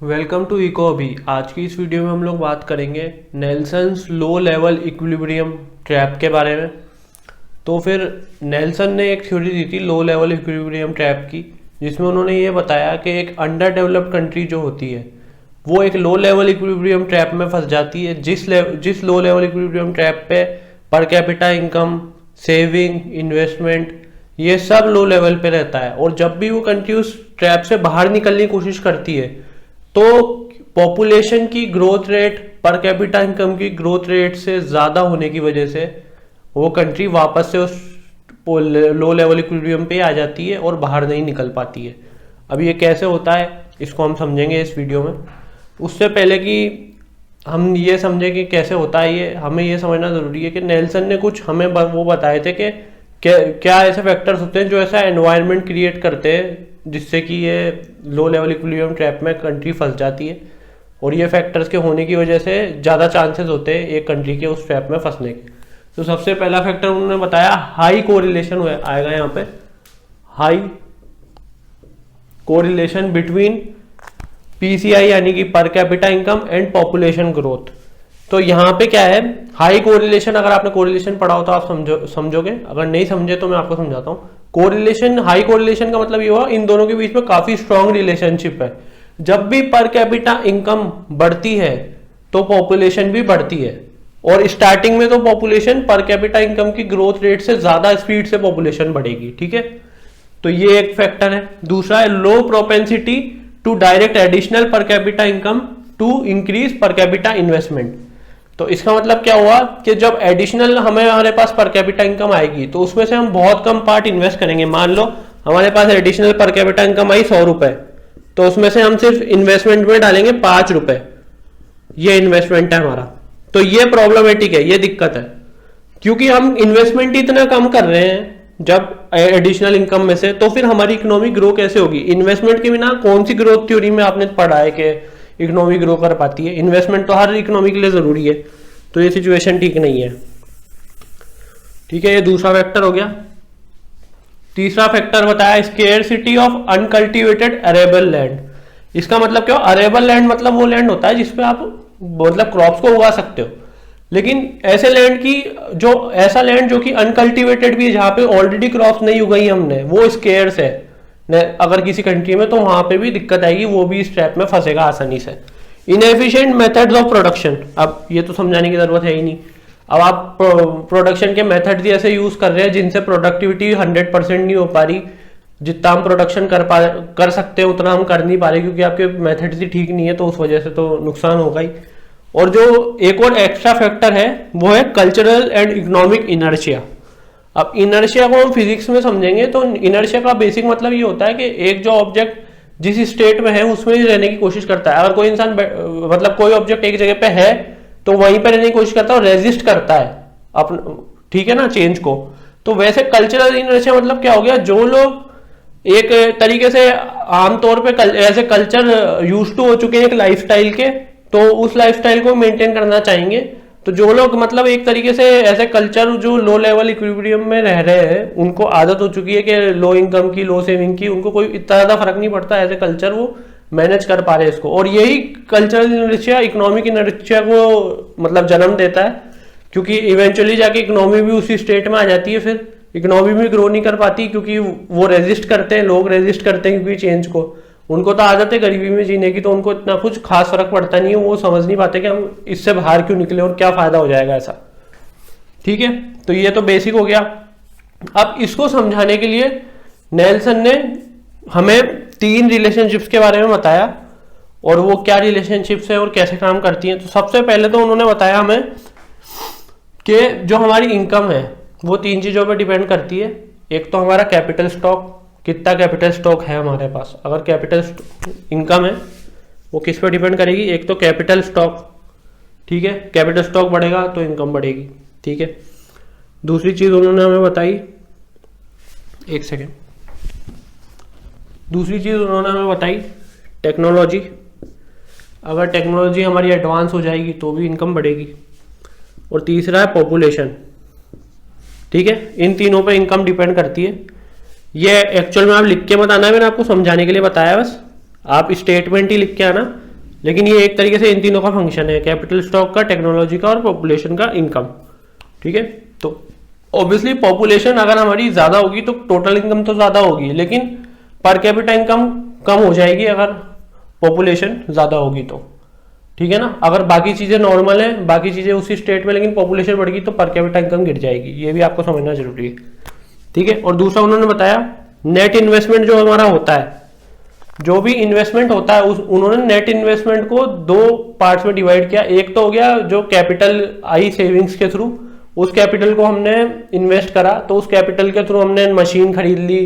Welcome to eco अभी। आज की इस वीडियो में हम लोग बात करेंगे नेल्सन्स लो लेवल इक्विलिब्रियम ट्रैप के बारे में। तो फिर नेल्सन ने एक थ्योरी दी थी लो लेवल इक्विलिब्रियम ट्रैप की, जिसमें उन्होंने ये बताया कि एक अंडर डेवलप्ड कंट्री जो होती है वो एक लो लेवल इक्विलिब्रियम ट्रैप में फंस जाती है, जिस लो लेवल इक्विलिब्रियम ट्रैप पे पर कैपिटा इनकम, सेविंग, इन्वेस्टमेंट ये सब लो लेवल पे रहता है। और जब भी वो कंट्री उस ट्रैप से बाहर निकलने की कोशिश करती है तो पॉपुलेशन की ग्रोथ रेट पर कैपिटा इनकम की ग्रोथ रेट से ज़्यादा होने की वजह से वो कंट्री वापस से उस लो लेवल इक्विलिब्रियम पे आ जाती है और बाहर नहीं निकल पाती है। अब ये कैसे होता है इसको हम समझेंगे इस वीडियो में। उससे पहले कि हम ये समझें कि कैसे होता है, ये हमें ये समझना ज़रूरी है कि नेल्सन ने कुछ हमें वो बताए थे कि क्या ऐसे फैक्टर्स होते हैं जो ऐसा एनवायरनमेंट क्रिएट करते हैं जिससे कि ये लो लेवल इक्विलिब्रियम ट्रैप में कंट्री फंस जाती है, और ये फैक्टर्स के होने की वजह से ज़्यादा चांसेस होते हैं एक कंट्री के उस ट्रैप में फंसने के। तो सबसे पहला फैक्टर उन्होंने बताया हाई कोरिलेशन आएगा यहाँ पे, हाई कोरिलेशन बिटवीन पीसीआई यानी कि पर capita income and population growth. तो यहाँ पे क्या है, हाई कोरिलेशन, अगर आपने कोरिलेशन पढ़ा हो तो आप समझोगे, अगर नहीं समझे तो मैं आपको समझाता हूँ। कोरिलेशन, हाई कोरिलेशन का मतलब ये हुआ इन दोनों के बीच में काफी स्ट्रॉन्ग रिलेशनशिप है। जब भी पर कैपिटा इनकम बढ़ती है तो पॉपुलेशन भी बढ़ती है, और स्टार्टिंग में तो पॉपुलेशन पर कैपिटा इनकम की ग्रोथ रेट से ज्यादा स्पीड से पॉपुलेशन बढ़ेगी, ठीक है। तो ये एक फैक्टर है। दूसरा है low propensity to direct additional per capita income to increase per capita investment. तो इसका मतलब क्या हुआ कि जब एडिशनल हमारे पास पर कैपिटा इनकम आएगी तो उसमें से हम बहुत कम पार्ट इन्वेस्ट करेंगे। मान लो हमारे पास एडिशनल पर कैपिटा इनकम आई 100 रुपए, तो उसमें से हम सिर्फ इन्वेस्टमेंट में डालेंगे 5 रुपए, ये इन्वेस्टमेंट है हमारा। तो ये प्रॉब्लमेटिक है, ये दिक्कत है, क्योंकि हम इन्वेस्टमेंट इतना कम कर रहे हैं जब एडिशनल इनकम में से, तो फिर हमारी इकोनॉमी ग्रो कैसे होगी। इन्वेस्टमेंट के बिना कौन सी ग्रोथ थ्योरी में आपने पढ़ा है कि इकोनॉमी ग्रो कर पाती है। इन्वेस्टमेंट तो हर इकोनॉमी के लिए जरूरी है, तो ये सिचुएशन ठीक नहीं है, ठीक है। ये दूसरा फैक्टर हो गया। तीसरा फैक्टर बताया scarcity of uncultivated arable land. इसका मतलब क्या, अरेबल लैंड मतलब वो लैंड होता है जिसपे आप मतलब क्रॉप्स को उगा सकते हो, लेकिन ऐसे लैंड की ऐसा लैंड जो कि अनकल्टिवेटेड भी है, जहां पे ऑलरेडी क्रॉप्स नहीं उगाई हमने, वो स्केर्स है अगर किसी कंट्री में, तो वहां पे भी दिक्कत आएगी, वो भी इस ट्रैप में फंसेगा आसानी से। इनएफिशिएंट मेथड्स ऑफ प्रोडक्शन, अब ये तो समझाने की जरूरत है ही नहीं। अब आप प्रोडक्शन के मेथड्स ऐसे यूज कर रहे हैं जिनसे प्रोडक्टिविटी 100% नहीं हो पा रही। जितना हम प्रोडक्शन कर सकते हैं उतना हम कर नहीं पा रहे, क्योंकि आपके मेथड्स ही ठीक नहीं है, तो उस वजह से तो नुकसान होगा ही। और जो एक और एक्स्ट्रा फैक्टर है वो है कल्चरल एंड इकोनॉमिक इनर्शिया। अब इनर्शिया को हम फिजिक्स में समझेंगे तो इनर्शिया का बेसिक मतलब ये होता है कि एक जो ऑब्जेक्ट जिस स्टेट में है उसमें ही रहने की कोशिश करता है। अगर कोई इंसान मतलब कोई ऑब्जेक्ट एक जगह पे है तो वहीं पर रहने की कोशिश करता है और रेजिस्ट करता है अपना, ठीक है ना, चेंज को। तो वैसे कल्चरल इनर्शिया मतलब क्या हो गया, जो लोग एक तरीके से आमतौर पे ऐसे कल्चर यूज टू हो चुके हैं एक लाइफस्टाइल के, तो उस लाइफस्टाइल को मेंटेन करना चाहेंगे। तो जो लोग मतलब एक तरीके से ऐसे कल्चर जो लो लेवल इक्विलिब्रियम में रह रहे हैं, उनको आदत हो चुकी है कि लो इनकम की, लो सेविंग की, उनको कोई इतना ज्यादा फर्क नहीं पड़ता, एज ए कल्चर वो मैनेज कर पा रहे हैं इसको। और यही कल्चरल इनर्शिया इकोनॉमिक इनर्शिया को मतलब जन्म देता है, क्योंकि इवेंचुअली जाके इकोनॉमी भी उसी स्टेट में आ जाती है, फिर इकोनॉमी भी ग्रो नहीं कर पाती, क्योंकि वो रेजिस्ट करते हैं, लोग रेजिस्ट करते हैं क्योंकि चेंज को, उनको तो आदत है गरीबी में जीने की, तो उनको इतना कुछ खास फर्क पड़ता नहीं है, वो समझ नहीं पाते कि हम इससे बाहर क्यों निकले और क्या फायदा हो जाएगा ऐसा, ठीक है। तो ये तो बेसिक हो गया। अब इसको समझाने के लिए नेल्सन ने हमें 3 रिलेशनशिप्स के बारे में बताया, और वो क्या रिलेशनशिप्स है और कैसे काम करती हैं। तो सबसे पहले तो उन्होंने बताया हमें कि जो हमारी इनकम है वो 3 चीजों पर डिपेंड करती है। एक तो हमारा कैपिटल स्टॉक, कितना कैपिटल स्टॉक है हमारे पास। अगर कैपिटल इनकम है वो किस पर डिपेंड करेगी, एक तो कैपिटल स्टॉक, ठीक है, कैपिटल स्टॉक बढ़ेगा तो इनकम बढ़ेगी, ठीक है। दूसरी चीज उन्होंने हमें बताई, एक सेकेंड, दूसरी चीज उन्होंने हमें बताई टेक्नोलॉजी। अगर टेक्नोलॉजी हमारी एडवांस हो जाएगी तो भी इनकम बढ़ेगी। और तीसरा है पॉपुलेशन, ठीक है। इन तीनों पे इनकम डिपेंड करती है। ये एक्चुअल में आप लिख के मत आना है, मैंने आपको समझाने के लिए बताया बस। आप स्टेटमेंट ही लिख के आना लेकिन ये एक तरीके से इन तीनों का फंक्शन है, कैपिटल स्टॉक का, टेक्नोलॉजी का और पॉपुलेशन का इनकम। ठीक है, तो ऑब्वियसली पॉपुलेशन अगर हमारी ज्यादा होगी तो टोटल इनकम तो ज्यादा होगी, लेकिन पर कैपिटा इनकम कम हो जाएगी अगर पॉपुलेशन ज्यादा होगी तो। ठीक है ना, अगर बाकी चीजें नॉर्मल है, बाकी चीजें उसी स्टेट में, लेकिन पॉपुलेशन बढ़ गई तो पर कैपिटा इनकम गिर जाएगी, ये भी आपको समझना जरूरी है। ठीक है, और दूसरा उन्होंने बताया नेट इन्वेस्टमेंट जो हमारा होता है, जो भी इन्वेस्टमेंट होता है उन्होंने नेट इन्वेस्टमेंट को दो पार्ट्स में डिवाइड किया। एक तो हो गया जो कैपिटल आई सेविंग्स के थ्रू, उस कैपिटल को हमने इन्वेस्ट करा, तो उस कैपिटल के थ्रू हमने मशीन खरीद ली,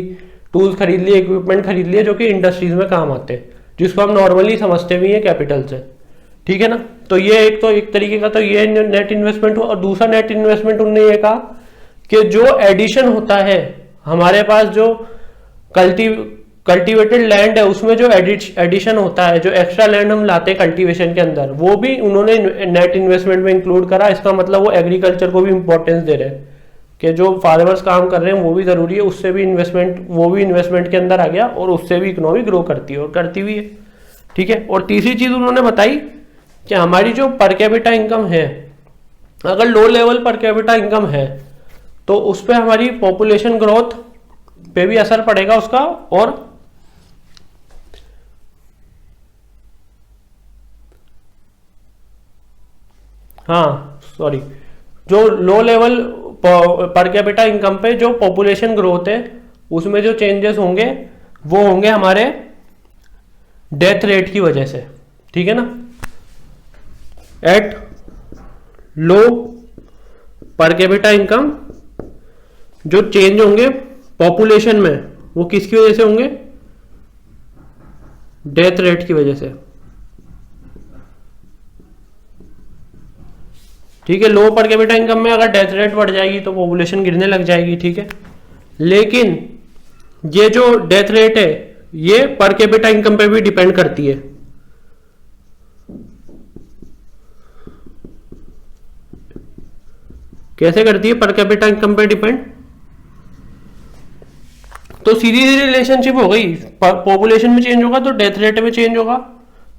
टूल्स खरीद लिए, इक्विपमेंट खरीद लिए जो कि इंडस्ट्रीज में काम आते हैं, जिसको हम नॉर्मली समझते भी हैं कैपिटल से। ठीक है ना, तो ये एक तरीके का तो ये नेट इन्वेस्टमेंट हुआ। और दूसरा नेट इन्वेस्टमेंट उन्होंने ये कहा कि जो एडिशन होता है हमारे पास, जो कल्टीवेटेड लैंड है उसमें जो एडिशन होता है, जो एक्स्ट्रा लैंड हम लाते हैं कल्टीवेशन के अंदर, वो भी उन्होंने नेट इन्वेस्टमेंट में इंक्लूड करा। इसका मतलब वो एग्रीकल्चर को भी इंपॉर्टेंस दे रहे हैं कि जो फार्मर्स काम कर रहे हैं वो भी जरूरी है, उससे भी इन्वेस्टमेंट, वो भी इन्वेस्टमेंट के अंदर आ गया और उससे भी इकोनॉमी ग्रो करती है और करती भी है। ठीक है, और तीसरी चीज उन्होंने बताई कि हमारी जो पर कैपिटा इनकम है, अगर लो लेवल पर कैपिटा इनकम है तो उस पर हमारी पॉपुलेशन ग्रोथ पे भी असर पड़ेगा उसका, और हाँ सॉरी, जो लो लेवल पर कैपिटा इनकम पे जो पॉपुलेशन ग्रोथ है उसमें जो चेंजेस होंगे वो होंगे हमारे डेथ रेट की वजह से। ठीक है ना, एट लो पर कैपिटा इनकम जो चेंज होंगे पॉपुलेशन में वो किसकी वजह से होंगे, डेथ रेट की वजह से। ठीक है, लो पर कैपिटा इनकम में अगर डेथ रेट बढ़ जाएगी तो पॉपुलेशन गिरने लग जाएगी। ठीक है, लेकिन ये जो डेथ रेट है ये पर कैपिटा इनकम पे भी डिपेंड करती है। कैसे करती है पर कैपिटा इनकम पे डिपेंड, तो सीधी सीधी रिलेशनशिप हो गई, पॉपुलेशन में चेंज होगा तो डेथ रेट में चेंज होगा,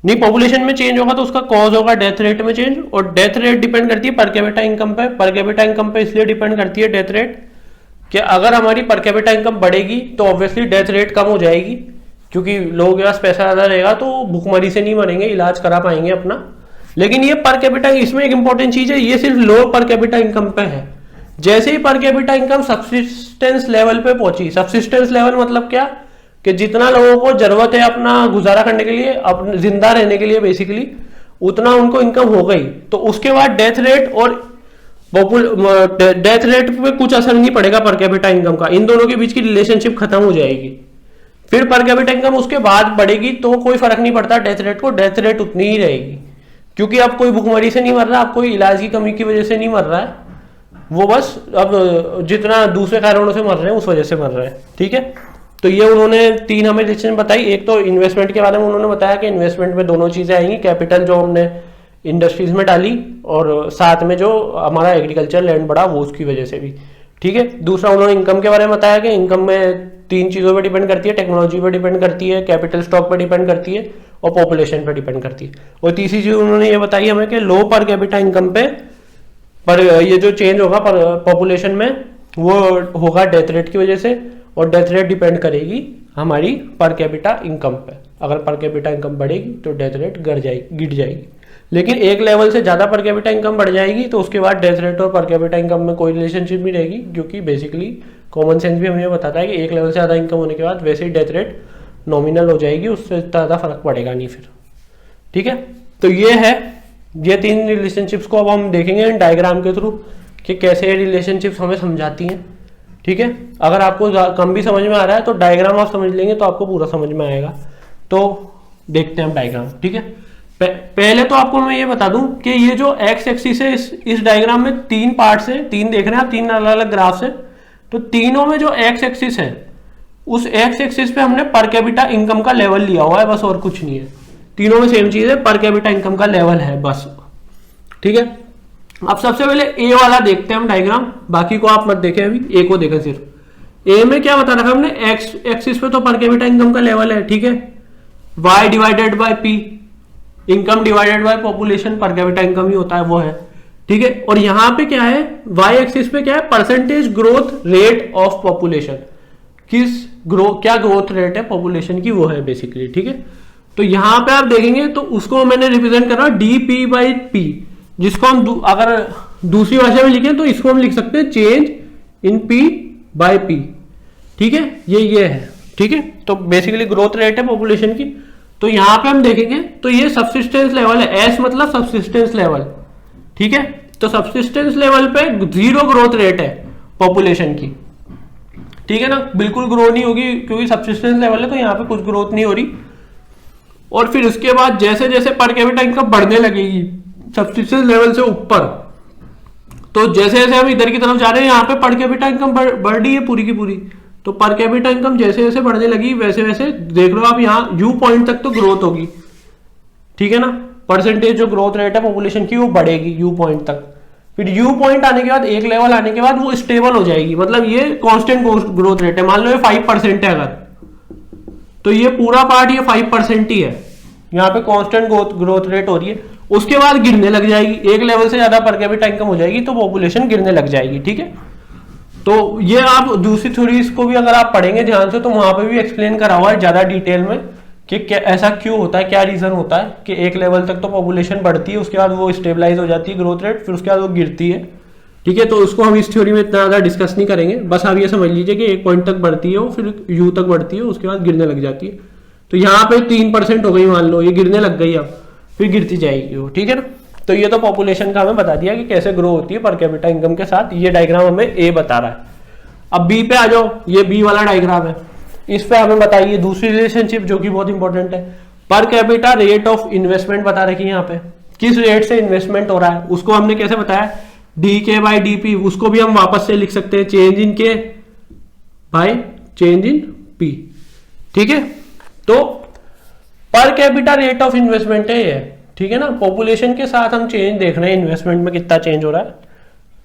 नहीं पॉपुलेशन में चेंज होगा तो उसका कॉज होगा डेथ रेट में चेंज, और डेथ रेट डिपेंड करती है पर कैपिटा इनकम पे। पर कैपिटा इनकम पे इसलिए डिपेंड करती है डेथ रेट कि अगर हमारी पर कैपिटा इनकम बढ़ेगी तो ऑब्वियसली डेथ रेट कम हो जाएगी, क्योंकि लोगों के पास पैसा ज्यादा रहेगा तो भूखमरी से नहीं मरेंगे, इलाज करा पाएंगे अपना। लेकिन ये पर कैपिटा, इसमें एक इंपॉर्टेंट चीज है, ये सिर्फ लो पर कैपिटा इनकम पे है। जैसे ही पर कैपिटा इनकम सब्सिस्टेंस लेवल पे पहुंची, सब्सिस्टेंस लेवल मतलब क्या, कि जितना लोगों को जरूरत है अपना गुजारा करने के लिए, अपने जिंदा रहने के लिए बेसिकली, उतना उनको इनकम हो गई, तो उसके बाद डेथ रेट और डेथ रेट पे कुछ असर नहीं पड़ेगा पर कैपिटा इनकम का, इन दोनों के बीच की रिलेशनशिप खत्म हो जाएगी। फिर पर कैपिटा इनकम उसके बाद बढ़ेगी तो कोई फर्क नहीं पड़ता डेथ रेट को, डेथ रेट उतनी ही रहेगी, क्योंकि अब कोई भूखमरी से नहीं मर रहा, अब कोई इलाज की कमी की वजह से नहीं मर रहा है, वो बस अब जितना दूसरे कारणों से मर रहे हैं उस वजह से मर रहे हैं। ठीक है, तो ये उन्होंने तीन हमें डिसीजन बताई। एक तो इन्वेस्टमेंट के बारे में उन्होंने बताया कि इन्वेस्टमेंट में दोनों चीजें आएंगी, कैपिटल जो हमने इंडस्ट्रीज में डाली और साथ में जो हमारा एग्रीकल्चर लैंड बढ़ा वो उसकी वजह से भी। ठीक है, दूसरा उन्होंने इनकम के बारे में बताया कि इनकम में तीन चीजों पर डिपेंड करती है, टेक्नोलॉजी पर डिपेंड करती है, कैपिटल स्टॉक पर डिपेंड करती है और पॉपुलेशन पर डिपेंड करती है। और तीसरी चीज उन्होंने ये बताई हमें कि लो पर कैपिटा इनकम पे पर ये जो चेंज होगा पर पॉपुलेशन में वो होगा डेथ रेट की वजह से, और डेथ रेट डिपेंड करेगी हमारी पर कैपिटा इनकम पे। अगर पर कैपिटा इनकम बढ़ेगी तो डेथ रेट गिर जाएगी, लेकिन एक लेवल से ज्यादा पर कैपिटा इनकम बढ़ जाएगी तो उसके बाद डेथ रेट और पर कैपिटा इनकम में कोई रिलेशनशिप नहीं रहेगी, क्योंकि बेसिकली कॉमन सेंस भी हमें बताता है कि एक लेवल से ज्यादा इनकम होने के बाद वैसे ही डेथ रेट नॉमिनल हो जाएगी, उससे ज्यादा फर्क पड़ेगा नहीं फिर। ठीक है, तो ये है, ये तीन रिलेशनशिप्स को अब हम देखेंगे इन डायग्राम के थ्रू कि कैसे ये रिलेशनशिप्स हमें समझाती हैं। ठीक है, अगर आपको कम भी समझ में आ रहा है तो डायग्राम आप समझ लेंगे तो आपको पूरा समझ में आएगा। तो देखते हैं हम डायग्राम। ठीक है, पहले तो आपको मैं ये बता दूं कि ये जो एक्स एक्सिस है इस डायग्राम में तीन पार्ट्स है, तीन देख रहे हैं आप, तीन अलग अलग ग्राफ्स है। तो तीनों में जो एक्स एक्सिस है उस एक्स एक्सिस पे हमने पर कैपिटा इनकम का लेवल लिया हुआ है, बस और कुछ नहीं है। तीनों में सेम चीज है, पर कैपिटा इनकम का लेवल है बस। ठीक है, अब सबसे पहले ए वाला देखते हैं हम डायग्राम, बाकी को आप मत देखें, अभी ए को देखें सिर्फ। ए में क्या बता रखा हमने, एक्स एक्सिस पे तो पर कैपिटा इनकम का लेवल है, ठीक है, y divided by p, income divided by population, per capita income ही होता है, वो है, ठीक है। और यहां पे क्या है, वाई एक्सिस पे क्या है, percentage growth rate of population, क्या ग्रोथ रेट है पॉपुलेशन की, वो है बेसिकली, ठीक है। तो यहां पे आप देखेंगे तो उसको मैंने रिप्रेजेंट करा डी पी बाई पी, जिसको हम अगर दूसरी भाषा में लिखें तो इसको हम लिख सकते हैं change in P by P, ठीक है, ये है, ठीक है। तो बेसिकली ग्रोथ रेट है पॉपुलेशन की। तो यहां पे हम देखेंगे तो ये सब्सिस्टेंस लेवल है, एस मतलब सब्सिस्टेंस लेवल, ठीक है। तो सब्सिस्टेंस लेवल पे 0 ग्रोथ रेट है पॉपुलेशन की, ठीक है ना, बिल्कुल ग्रो नहीं होगी क्योंकि सब्सिस्टेंस लेवल है, तो यहाँ पे कुछ ग्रोथ नहीं हो रही। और फिर उसके बाद जैसे जैसे पर कैपिटा इनकम बढ़ने लगेगी सब्सिस्टेंस लेवल से ऊपर, तो जैसे जैसे हम इधर की तरफ जा रहे हैं यहाँ पे पर कैपिटा इनकम बढ़ रही है पूरी की पूरी। तो पर कैपिटा इनकम जैसे जैसे बढ़ने लगी वैसे वैसे देख लो आप यहाँ यू पॉइंट तक तो ग्रोथ होगी, ठीक है ना, परसेंटेज जो ग्रोथ रेट है पॉपुलेशन की वो बढ़ेगी यू पॉइंट तक। फिर यू पॉइंट आने के बाद एक लेवल आने के बाद वो स्टेबल हो जाएगी, मतलब ये कांस्टेंट ग्रोथ रेट है। मान लो ये 5% है अगर, तो ये पूरा पार्ट ये 5% ही है, यहाँ पे कांस्टेंट ग्रोथ रेट हो रही है। उसके बाद गिरने लग जाएगी, एक लेवल से ज्यादा पर कैपिटा इनकम हो जाएगी तो पॉपुलेशन गिरने लग जाएगी, ठीक है। तो ये आप दूसरी थ्योरीज को भी अगर आप पढ़ेंगे ध्यान से तो वहां पे भी एक्सप्लेन करा हुआ है ज्यादा डिटेल में कि क्या ऐसा क्यों होता है, क्या रीजन होता है कि एक लेवल तक तो पॉपुलेशन बढ़ती है, उसके बाद वो स्टेबलाइज हो जाती है ग्रोथ रेट, फिर उसके बाद वो गिरती है, ठीक है। तो उसको हम इस थ्योरी में इतना ज्यादा डिस्कस नहीं करेंगे, बस आप ये समझ लीजिए कि एक पॉइंट तक बढ़ती है वो, फिर यू तक बढ़ती है, उसके बाद गिरने लग जाती है। तो यहाँ पे 3% हो गई, मान लो ये गिरने लग गई, अब फिर गिरती जाएगी वो, ठीक है ना। तो ये तो पॉपुलेशन का हमें बता दिया कि कैसे ग्रो होती है पर कैपिटा इनकम के साथ, ये डायग्राम हमें ए बता रहा है। अब बी पे आ जाओ, ये बी वाला डायग्राम है, इस पे हमें बताइए दूसरी रिलेशनशिप जो कि बहुत इंपॉर्टेंट है, per capita rate of investment बता रखी है यहाँ पे, किस रेट से इन्वेस्टमेंट हो रहा है, उसको हमने कैसे बताया, डी के बाई डी पी, उसको भी हम वापस से लिख सकते हैं चेंज इन के बाई चेंज इन पी, ठीक है। तो per capita rate of investment है ये, ठीक है ना, पॉपुलेशन के साथ हम चेंज देख रहे हैं इन्वेस्टमेंट में कितना चेंज हो रहा है,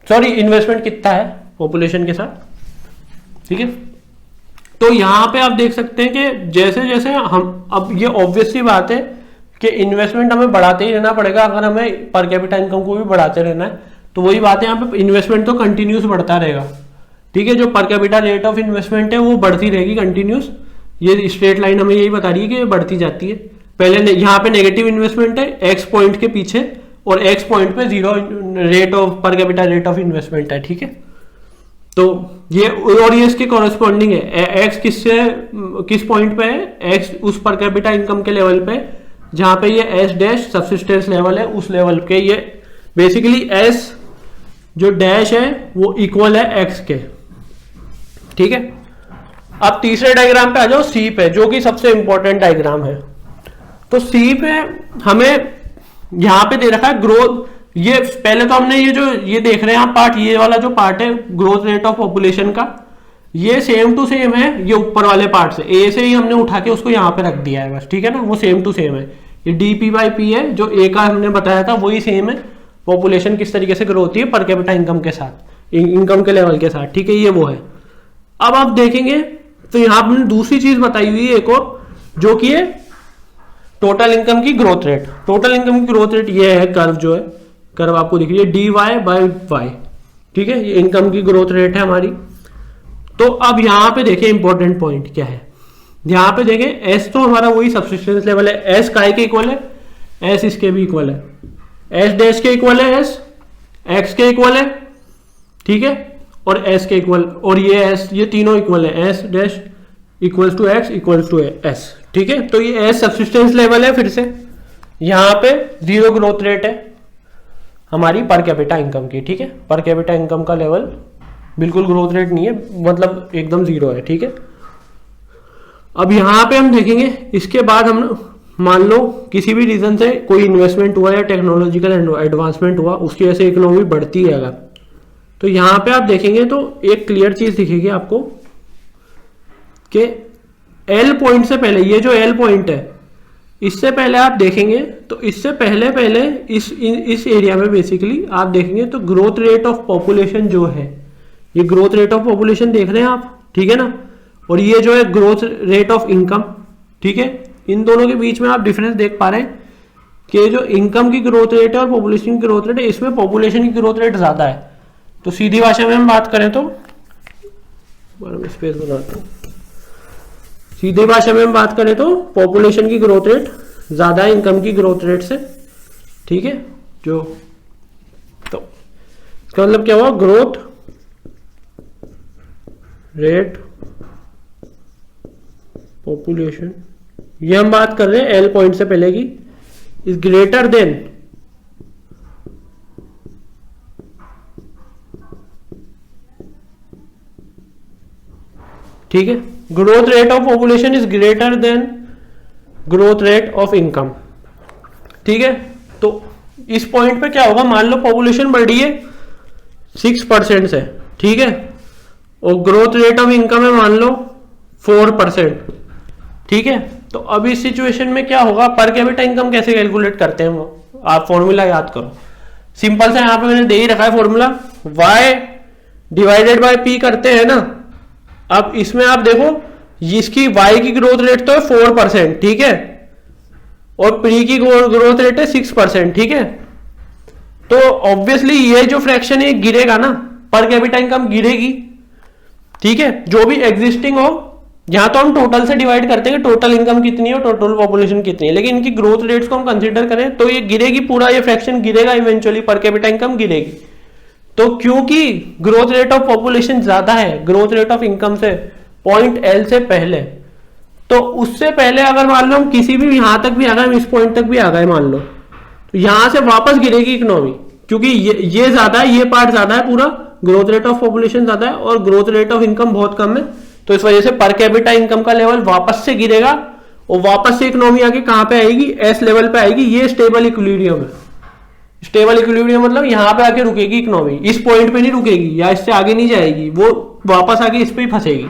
सॉरी इन्वेस्टमेंट कितना है पॉपुलेशन के साथ, ठीक है। तो यहां पे आप देख सकते हैं कि जैसे जैसे हम, अब ये ऑब्वियस सी बात है कि इन्वेस्टमेंट हमें बढ़ाते ही रहना पड़ेगा अगर हमें पर कैपिटा इनकम को भी बढ़ाते रहना है, तो वही बात है यहाँ पे इन्वेस्टमेंट तो कंटिन्यूस बढ़ता रहेगा, ठीक है। जो per capita rate of investment है वो बढ़ती रहेगी कंटिन्यूस, ये स्ट्रेट लाइन हमें यही बता रही है कि ये बढ़ती जाती है। पहले यहाँ पे नेगेटिव इन्वेस्टमेंट है एक्स पॉइंट के पीछे, और एक्स पॉइंट पे 0 rate of per capita rate of investment है, ठीक है। तो ये और ये इसके कॉरेस्पॉन्डिंग है, एक्स किस पॉइंट पे है, एक्स उस पर कैपिटा इनकम के लेवल पे जहां पे ये एस डैश सब्सिस्टेंस लेवल है, उस लेवल के ये बेसिकली एस जो डैश है वो इक्वल है एक्स के, ठीक है। अब तीसरे डायग्राम पे आ जाओ, सी पे, जो कि सबसे इंपॉर्टेंट डायग्राम है। तो सी पे हमें यहां पे दे रखा है ग्रोथ, ये पहले तो हमने ये देख रहे हैं आप पार्ट, ये वाला जो पार्ट है ग्रोथ रेट ऑफ पॉपुलेशन का, ये सेम टू सेम है ये ऊपर वाले पार्ट से, ए से ही हमने उठा के उसको यहाँ पे रख दिया है बस, ठीक है ना, वो सेम टू सेम है। ये डी पी बाई पी है जो ए का हमने बताया था, वही सेम है, पॉपुलेशन किस तरीके से ग्रो होती है पर कैपिटा इनकम के साथ, इनकम के लेवल के साथ, ठीक है, ये वो है। अब आप देखेंगे तो यहाँ हमने दूसरी चीज बताई हुई है एक और, जो कि है टोटल इनकम की ग्रोथ रेट। टोटल इनकम की ग्रोथ रेट ये है, कर्व जो है, कर्व आपको दिख रही है डी वाई बाई वाई, ठीक है, ये इनकम की ग्रोथ रेट है हमारी। तो अब यहां पे देखिए इंपॉर्टेंट पॉइंट क्या है, यहां पे देखें एस तो हमारा वही सब्सिस्टेंस लेवल है, एस काय के इक्वल है, एस इसके भी इक्वल है, एस डैश के इक्वल है, एस एक्स के इक्वल है, ठीक है, और एस के इक्वल, और ये एस, ये तीनों इक्वल है, S dash equals to X equals to S, ठीक है। तो ये एस सब्सिस्टेंस लेवल है, फिर से यहां पे 0 ग्रोथ रेट है हमारी पर कैपिटा इनकम की, ठीक है, पर कैपिटा इनकम का लेवल बिल्कुल ग्रोथ रेट नहीं है, मतलब एकदम 0 है, ठीक है। अब यहां पे हम देखेंगे, इसके बाद हम मान लो किसी भी रीजन से कोई इन्वेस्टमेंट हुआ या टेक्नोलॉजिकल एडवांसमेंट हुआ, उसकी वजह से इकोनॉमी बढ़ती है अगर, तो यहां पे आप देखेंगे तो एक क्लियर चीज दिखेगी आपको कि एल पॉइंट से पहले, ये जो एल पॉइंट है इससे पहले आप देखेंगे तो इससे पहले इस एरिया में बेसिकली आप देखेंगे तो ग्रोथ रेट ऑफ पॉपुलेशन जो है, ये ग्रोथ रेट ऑफ पॉपुलेशन देख रहे हैं आप, ठीक है ना, और ये जो है ग्रोथ रेट ऑफ इनकम, ठीक है, इन दोनों के बीच में आप डिफरेंस देख पा रहे हैं कि जो इनकम की ग्रोथ रेट है और पॉपुलेशन की ग्रोथ रेट है, इसमें पॉपुलेशन की ग्रोथ रेट ज्यादा है। तो सीधी भाषा में हम बात करें तो स्पेस बनाता हूं, सीधी भाषा में हम बात करें तो पॉपुलेशन की ग्रोथ रेट ज्यादा है इनकम की ग्रोथ रेट से, ठीक है। जो तो इसका मतलब क्या हुआ, ग्रोथ रेट पॉपुलेशन, ये हम बात कर रहे हैं एल पॉइंट से पहले की, इज ग्रेटर देन ठीक है, growth rate of population is greater than growth rate of income, ठीक है। तो इस पॉइंट पे क्या होगा, मान लो पॉपुलेशन बढ़ रही है 6% से, ठीक है, और ग्रोथ रेट ऑफ इनकम है मान लो 4%, ठीक है। तो अब इस सिचुएशन में क्या होगा, पर कैपिटा इनकम कैसे कैलकुलेट करते हैं वो, आप फॉर्मूला याद करो, सिंपल सा यहां पे मैंने दे ही रखा है formula, y divided by p करते हैं ना। अब इसमें आप देखो, इसकी y की ग्रोथ रेट तो है 4%, ठीक है, और p की ग्रोथ रेट है 6%, ठीक है। तो ऑब्वियसली ये जो फ्रैक्शन है गिरेगा ना, पर कैपिटा इनकम गिरेगी, ठीक है, जो भी एग्जिस्टिंग हो। यहां तो हम टोटल से डिवाइड करते हैं कि टोटल इनकम कितनी है और टोटल पॉपुलेशन कितनी है, लेकिन इनकी ग्रोथ रेट्स को हम कंसीडर करें तो ये गिरेगी, पूरा ये फ्रैक्शन गिरेगा, इवेंचुअली पर कैपिटा इनकम गिरेगी। तो क्योंकि ग्रोथ रेट ऑफ पॉपुलेशन ज्यादा है ग्रोथ रेट ऑफ इनकम से, पॉइंट एल से पहले, तो उससे पहले अगर मान लो हम किसी भी यहां तक भी आ गए, हम इस पॉइंट तक भी आ गए मान लो, तो यहां से वापस गिरेगी इकोनॉमी, क्योंकि ये ज्यादा है, ये पार्ट ज्यादा है, पूरा ग्रोथ रेट ऑफ पॉपुलेशन ज्यादा है और ग्रोथ रेट ऑफ इनकम बहुत कम है। तो इस वजह से पर कैपिटा इनकम का लेवल वापस से गिरेगा और वापस से इकोनॉमी आके कहां पे आएगी, एस लेवल पे आएगी। ये स्टेबल इक्विलिब्रियम है। स्टेबल इक्विलिब्रियम मतलब यहां पे आके रुकेगी इकोनॉमी, इस पॉइंट पे नहीं रुकेगी या इससे आगे नहीं जाएगी, वो वापस आके इस पे ही फंसेगी।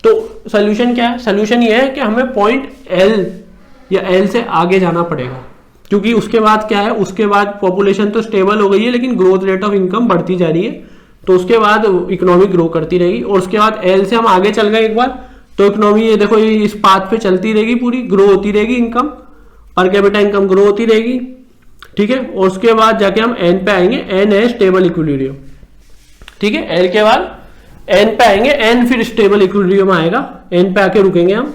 तो सोल्यूशन क्या है, सोल्यूशन ये है कि हमें पॉइंट एल या एल से आगे जाना पड़ेगा, क्योंकि उसके बाद क्या है, उसके बाद पॉपुलेशन तो स्टेबल हो गई है लेकिन ग्रोथ रेट ऑफ इनकम बढ़ती जा रही है, तो उसके बाद इकोनॉमी ग्रो करती रहेगी। और उसके बाद एल से हम आगे चल गए एक बार, तो इकोनॉमी ये देखो ये इस पाथ पे चलती रहेगी, पूरी ग्रो होती रहेगी इनकम, पर कैपिटा इनकम ग्रो होती रहेगी, ठीक है। और उसके बाद जाके हम एन पे आएंगे, एन है स्टेबल इक्विलिब्रियम, ठीक है। एल के बाद एन पे आएंगे, एन फिर स्टेबल इक्विलिब्रियम आएगा, एन पे आके रुकेंगे हम,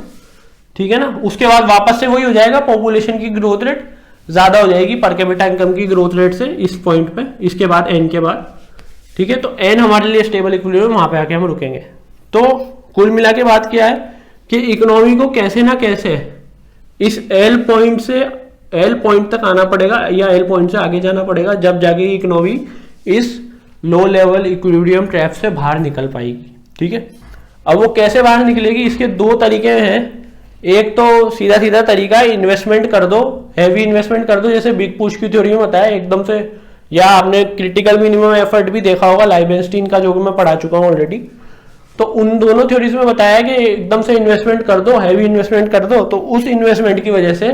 ठीक है ना। उसके बाद वापस से वही हो जाएगा, पॉपुलेशन की ग्रोथ रेट ज्यादा हो जाएगी पर कैपिटा इनकम की ग्रोथ रेट से इस पॉइंट पे, इसके बाद एन के बाद, ठीक है। तो एन हमारे लिए स्टेबल इक्विलिब्रियम, वहां पे आके हम रुकेंगे। तो कुल मिला के बात क्या है कि इकोनॉमी को कैसे ना कैसे इस एल पॉइंट से एल पॉइंट तक आना पड़ेगा या एल पॉइंट से आगे जाना पड़ेगा, जब जाके इकोनॉमी इस लो लेवल इक्विलिब्रियम ट्रैप से बाहर निकल पाएगी, ठीक है। अब वो कैसे बाहर निकलेगी, इसके दो तरीके हैं। एक तो सीधा सीधा तरीका है, इन्वेस्टमेंट कर दो, हैवी इन्वेस्टमेंट कर दो, जैसे बिग पुश की थ्योरी में बताया एकदम से, या आपने क्रिटिकल मिनिमम एफर्ट भी देखा होगा लाइबेंस्टीन का, जो कि मैं पढ़ा चुका हूं ऑलरेडी। तो उन दोनों थ्योरीज में बताया कि एकदम से इन्वेस्टमेंट कर दो, हैवी इन्वेस्टमेंट कर दो, तो उस इन्वेस्टमेंट की वजह से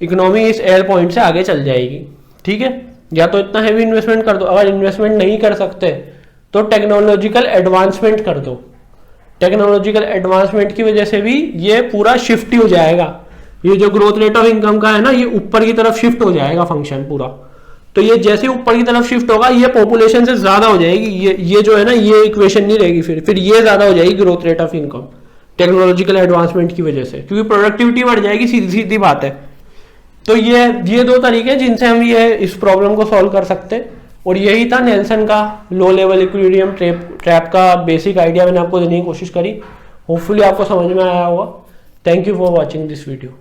इकोनॉमी इस एल पॉइंट से आगे चल जाएगी, ठीक है। या तो इतना हैवी इन्वेस्टमेंट कर दो, अगर इन्वेस्टमेंट नहीं कर सकते तो टेक्नोलॉजिकल एडवांसमेंट कर दो, टेक्नोलॉजिकल एडवांसमेंट की वजह से भी ये पूरा शिफ्ट ही हो जाएगा, ये जो ग्रोथ रेट ऑफ इनकम का है ना, ये ऊपर की तरफ शिफ्ट हो जाएगा फंक्शन पूरा। तो ये जैसे ऊपर की तरफ शिफ्ट होगा, ये पॉपुलेशन से ज्यादा हो जाएगी, ये जो है ना, ये इक्वेशन नहीं रहेगी, फिर ये ज्यादा हो जाएगी growth rate of income technological advancement की वजह से, क्योंकि प्रोडक्टिविटी बढ़ जाएगी, सीधी सीधी बात है। तो ये दो तरीके जिनसे हम ये इस प्रॉब्लम को सॉल्व कर सकते हैं, और यही था नेल्सन का लो लेवल इक्विलिब्रियम ट्रैप का बेसिक आइडिया मैंने आपको देने की कोशिश करी। होपफुली आपको समझ में आया होगा। Thank you for watching this video.